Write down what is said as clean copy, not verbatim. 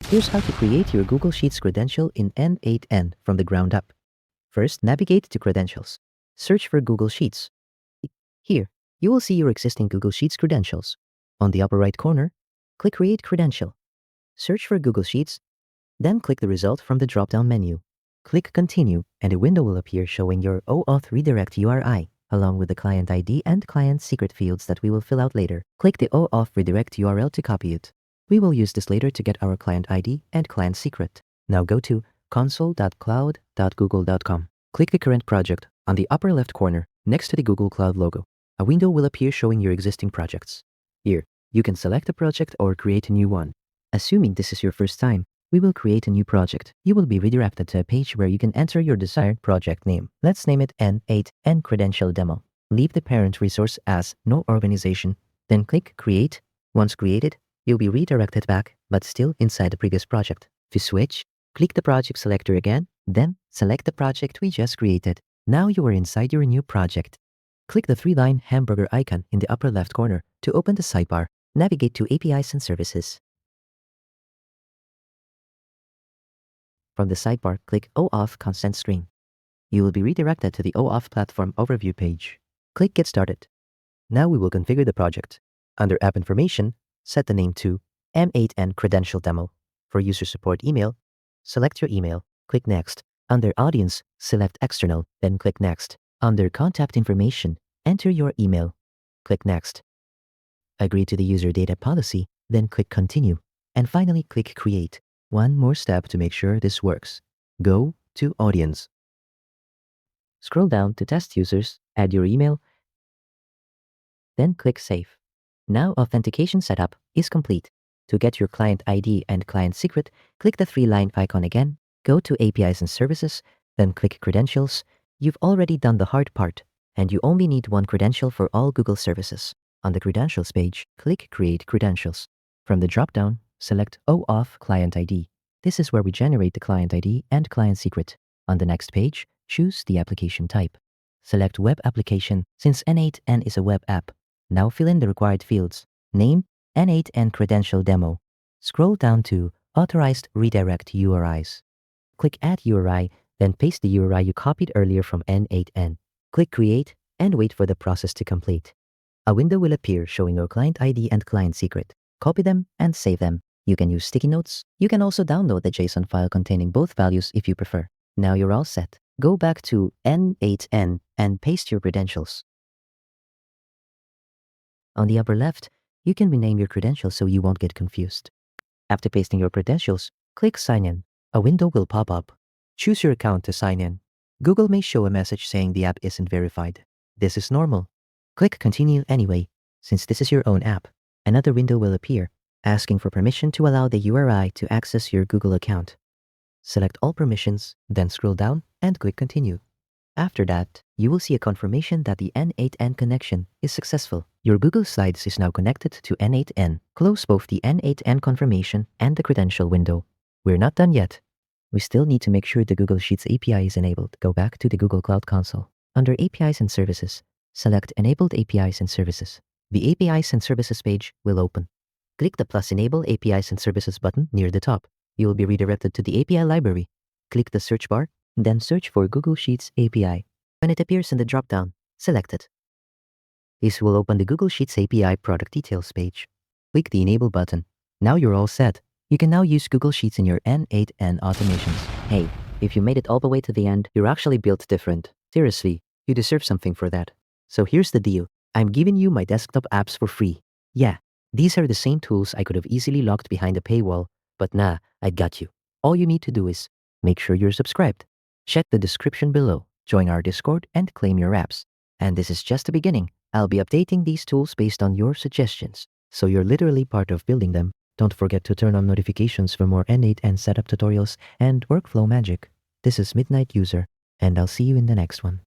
Here's how to create your Google Sheets credential in n8n from the ground up. First, navigate to Credentials. Search for Google Sheets. Here, you will see your existing Google Sheets credentials. On the upper right corner, click Create Credential. Search for Google Sheets, then click the result from the drop-down menu. Click Continue, and a window will appear showing your OAuth redirect URI, along with the client ID and client secret fields that we will fill out later. Click the OAuth redirect URL to copy it. We will use this later to get our client ID and client secret. Now go to console.cloud.google.com. Click the current project on the upper left corner next to the Google Cloud logo. A window will appear showing your existing projects. Here, you can select a project or create a new one. Assuming this is your first time, we will create a new project. You will be redirected to a page where you can enter your desired project name. Let's name it n8n Credential Demo. Leave the parent resource as No Organization, then click Create. Once created, you'll be redirected back, but still inside the previous project. To switch, click the project selector again, then select the project we just created. Now you are inside your new project. Click the three-line hamburger icon in the upper left corner to open the sidebar. Navigate to APIs and Services. From the sidebar, click OAuth Consent Stream. You will be redirected to the OAuth Platform Overview page. Click Get Started. Now we will configure the project. Under App Information, set the name to n8n Credential Demo. For user support email, select your email. Click Next. Under Audience, select External, then click Next. Under Contact Information, enter your email. Click Next. Agree to the user data policy, then click Continue. And finally, click Create. One more step to make sure this works. Go to Audience. Scroll down to Test Users, add your email, then click Save. Now authentication setup is complete. To get your client ID and client secret, click the three-line icon again, go to APIs and Services, then click Credentials. You've already done the hard part, and you only need one credential for all Google services. On the Credentials page, click Create Credentials. From the drop-down, select OAuth Client ID. This is where we generate the client ID and client secret. On the next page, choose the application type. Select Web Application since n8n is a web app. Now fill in the required fields. Name, n8n Credential Demo. Scroll down to Authorized Redirect URIs. Click Add URI, then paste the URI you copied earlier from n8n. Click Create and wait for the process to complete. A window will appear showing your client ID and client secret. Copy them and save them. You can use sticky notes. You can also download the JSON file containing both values if you prefer. Now you're all set. Go back to n8n and paste your credentials. On the upper left, you can rename your credentials so you won't get confused. After pasting your credentials, click Sign In. A window will pop up. Choose your account to sign in. Google may show a message saying the app isn't verified. This is normal. Click Continue anyway, since this is your own app. Another window will appear, asking for permission to allow the URI to access your Google account. Select all permissions, then scroll down and click Continue. After that, you will see a confirmation that the n8n connection is successful. Your Google Slides is now connected to n8n. Close both the n8n confirmation and the credential window. We're not done yet. We still need to make sure the Google Sheets API is enabled. Go back to the Google Cloud Console. Under APIs and Services, select Enabled APIs and Services. The APIs and Services page will open. Click the plus Enable APIs and Services button near the top. You will be redirected to the API library. Click the search bar, then search for Google Sheets API. When it appears in the drop-down, select it. This will open the Google Sheets API product details page. Click the Enable button. Now you're all set. You can now use Google Sheets in your n8n automations. Hey, if you made it all the way to the end, you're actually built different. Seriously, you deserve something for that. So here's the deal. I'm giving you my desktop apps for free. Yeah, these are the same tools I could have easily locked behind a paywall, but nah, I got you. All you need to do is make sure you're subscribed. Check the description below, join our Discord, and claim your apps. And this is just the beginning. I'll be updating these tools based on your suggestions, so you're literally part of building them. Don't forget to turn on notifications for more n8n setup tutorials and workflow magic. This is Midnight User, and I'll see you in the next one.